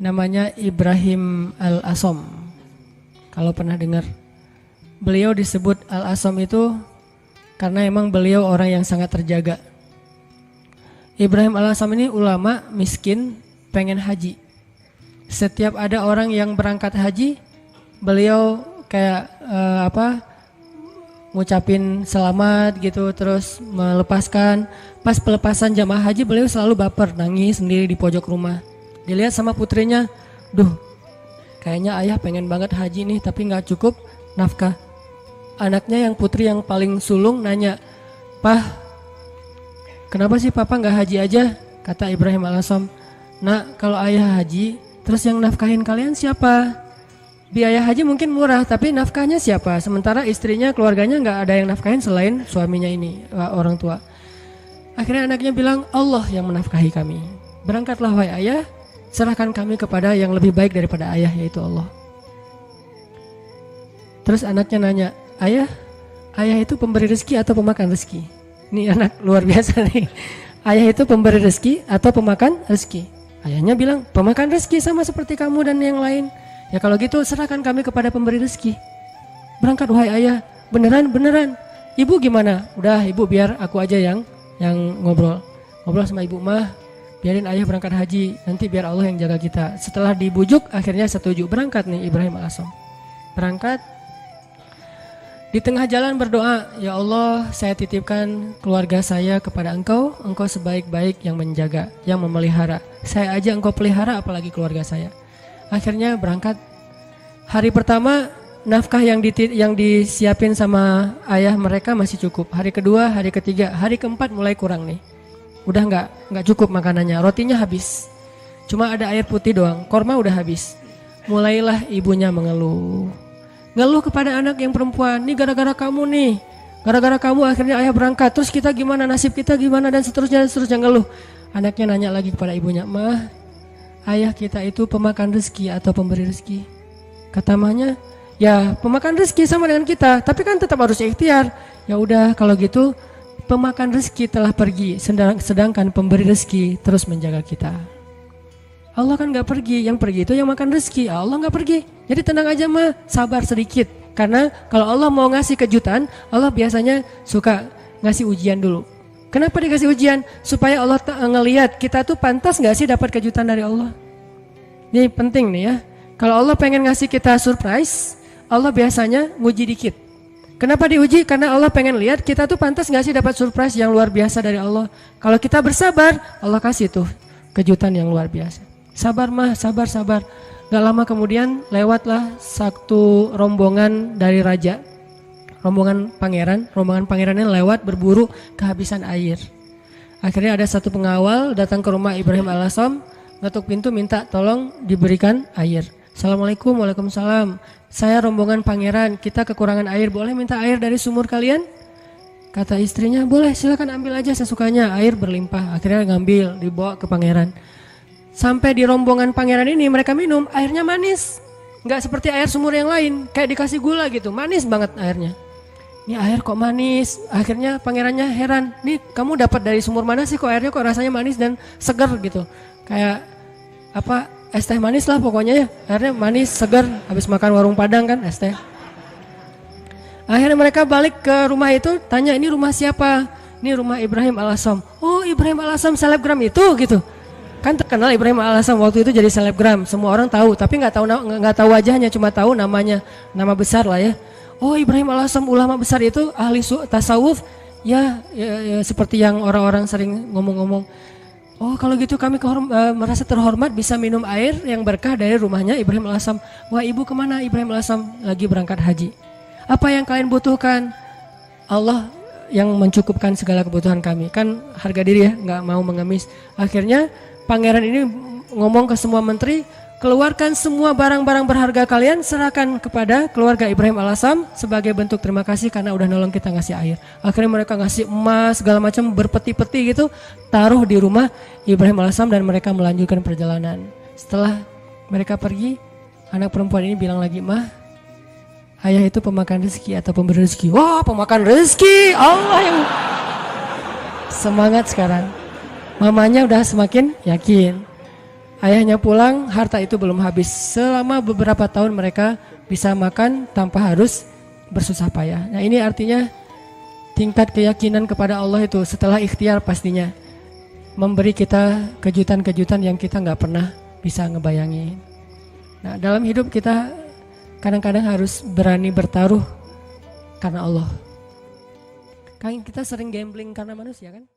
namanya Ibrahim Al-Asom. Kalau pernah dengar. Beliau disebut Al-Asom itu karena emang beliau orang yang sangat terjaga. Ibrahim Al-Asom ini ulama miskin pengen haji. Setiap ada orang yang berangkat haji, beliau kayak ngucapin selamat gitu, terus melepaskan. Pas pelepasan jamaah haji beliau selalu baper, nangis sendiri di pojok rumah. Dilihat sama putrinya, duh kayaknya ayah pengen banget haji nih tapi gak cukup nafkah. Anaknya yang putri yang paling sulung nanya, "Pah, kenapa sih papa gak haji aja?" Kata Ibrahim Al-Asom, "Nak, kalau ayah haji, terus yang nafkahin kalian siapa? Biaya haji mungkin murah, tapi nafkahnya siapa? Sementara istrinya, keluarganya gak ada yang nafkahin selain suaminya ini, orang tua." Akhirnya anaknya bilang, "Allah yang menafkahi kami. Berangkatlah wahai ayah, serahkan kami kepada yang lebih baik daripada ayah, yaitu Allah." Terus anaknya nanya, "Ayah itu pemberi rezeki atau pemakan rezeki?" Ini anak luar biasa nih. Ayah itu pemberi rezeki atau pemakan rezeki? Ayahnya bilang, "Pemakan rezeki, sama seperti kamu dan yang lain." "Ya kalau gitu serahkan kami kepada pemberi rezeki. Berangkat wahai ayah." "Beneran? Ibu gimana?" "Udah ibu biar aku aja yang ngobrol sama ibu mah. Biarin ayah berangkat haji, nanti biar Allah yang jaga kita." Setelah dibujuk akhirnya setuju. Berangkat nih Ibrahim Al-Asom. Berangkat. Di tengah jalan berdoa, "Ya Allah, saya titipkan keluarga saya kepada Engkau. Engkau sebaik-baik yang menjaga, yang memelihara. Saya aja Engkau pelihara, apalagi keluarga saya." Akhirnya berangkat. Hari pertama nafkah yang disiapin sama ayah mereka masih cukup. Hari kedua, hari ketiga, hari keempat mulai kurang nih. Udah nggak cukup makanannya. Rotinya habis. Cuma ada air putih doang. Korma udah habis. Mulailah ibunya mengeluh. Ngeluh kepada anak yang perempuan, "Nih gara-gara kamu nih. Gara-gara kamu akhirnya ayah berangkat. Terus kita gimana, nasib kita gimana, dan seterusnya ngeluh." Anaknya nanya lagi kepada ibunya, "Mah, ayah kita itu pemakan rezeki atau pemberi rezeki?" Kata mahnya, "Ya pemakan rezeki sama dengan kita, tapi kan tetap harus ikhtiar." "Ya udah kalau gitu, pemakan rezeki telah pergi, sedangkan pemberi rezeki terus menjaga kita." Allah kan gak pergi, yang pergi itu yang makan rezeki, Allah gak pergi. Jadi tenang aja mah, sabar sedikit. Karena kalau Allah mau ngasih kejutan, Allah biasanya suka ngasih ujian dulu. Kenapa dikasih ujian? Supaya Allah ngelihat kita tuh pantas gak sih dapat kejutan dari Allah. Ini penting nih ya. Kalau Allah pengen ngasih kita surprise, Allah biasanya nguji dikit. Kenapa diuji? Karena Allah pengen lihat kita tuh pantas gak sih dapat surprise yang luar biasa dari Allah. Kalau kita bersabar, Allah kasih tuh kejutan yang luar biasa. Sabar mah, sabar. Gak lama kemudian lewatlah satu rombongan dari raja, rombongan pangerannya lewat berburu kehabisan air. Akhirnya ada satu pengawal datang ke rumah Ibrahim Al-Asom, ngetuk pintu minta tolong diberikan air. "Assalamualaikum." "Waalaikumsalam. Saya rombongan pangeran, kita kekurangan air, boleh minta air dari sumur kalian?" Kata istrinya, "Boleh, silakan ambil aja sesukanya." Air berlimpah, akhirnya ngambil, dibawa ke pangeran. Sampai di rombongan pangeran ini mereka minum, airnya manis. Gak seperti air sumur yang lain, kayak dikasih gula gitu, manis banget airnya. Ini air kok manis? Akhirnya pangerannya heran, "Nih kamu dapat dari sumur mana sih, kok airnya kok rasanya manis dan segar gitu?" Kayak es teh manis lah pokoknya ya. Airnya manis, segar, habis makan warung Padang kan es teh. Akhirnya mereka balik ke rumah itu, tanya, "Ini rumah siapa?" "Ini rumah Ibrahim Al-Asom." "Oh, Ibrahim Al-Asom selebgram itu gitu." Kan terkenal Ibrahim Al-Asom waktu itu jadi selebgram, semua orang tahu, tapi nggak tahu wajahnya, cuma tahu namanya, nama besar lah ya. "Oh, Ibrahim Al-Asom ulama besar itu, ahli tasawuf." Ya, seperti yang orang-orang sering ngomong-ngomong. "Oh, kalau gitu kami merasa terhormat bisa minum air yang berkah dari rumahnya Ibrahim Al-Asom." "Wah, ibu kemana?" "Ibrahim Al-Asom lagi berangkat haji." "Apa yang kalian butuhkan?" "Allah yang mencukupkan segala kebutuhan kami." Kan harga diri ya, nggak mau mengemis. Akhirnya pangeran ini ngomong ke semua menteri, "Keluarkan semua barang-barang berharga kalian, serahkan kepada keluarga Ibrahim Al-Asom sebagai bentuk terima kasih karena udah nolong kita ngasih air." Akhirnya mereka ngasih emas segala macam berpeti-peti gitu, taruh di rumah Ibrahim Al-Asom dan mereka melanjutkan perjalanan. Setelah mereka pergi, anak perempuan ini bilang lagi, "Mah, ayah itu pemakan rezeki atau pemberi rezeki?" "Wah, pemakan rezeki." Allah yang semangat sekarang. Mamanya udah semakin yakin. ayahnya pulang, harta itu belum habis. Selama beberapa tahun mereka bisa makan tanpa harus bersusah payah. Nah ini artinya tingkat keyakinan kepada Allah itu setelah ikhtiar pastinya memberi kita kejutan-kejutan yang kita nggak pernah bisa ngebayangin. Nah dalam hidup kita kadang-kadang harus berani bertaruh karena Allah. Kan kita sering gambling karena manusia kan.